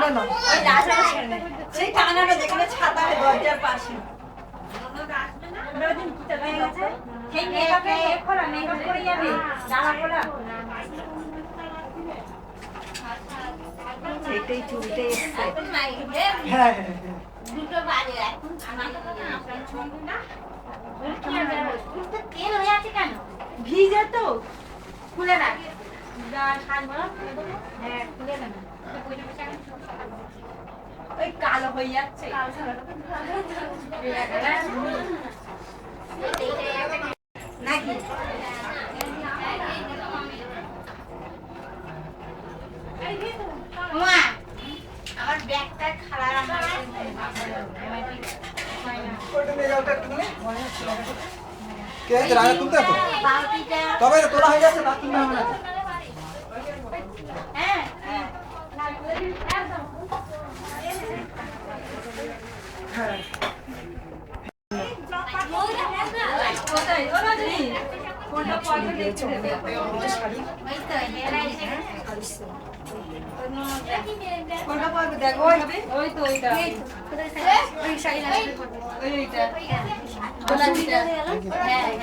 না ওই রাজা ছেড়ে সেই টানাটা যেখানে ছাতা হয় দরজার পাশে সেই মেকআপে খোলা মেকআপ করে যাবে জামা খোলা সেটাই চুলতে এসছে হ্যাঁ দুটো বাজে এখন তেল হয়ে আছে কেন ভিজে তো খুলে রাখ হ্যাঁ খুলে না ওই কালো হয়ে যাচ্ছে নাকি আমার ব্যাগটা খারাপ কে রাগা তুলতে তো তবে তোলা হয়ে যাচ্ছে না তুলতে হবে না হ্যাঁ কোথায় ও রাজনী কোনটা পয়সা দেখতে দেবে শাড়ি ওই তো কোনটা পয়সা দেখো হবে ওই তো ওইটা ওই শাড়ি ওইটা গোলাপিটা হ্যাঁ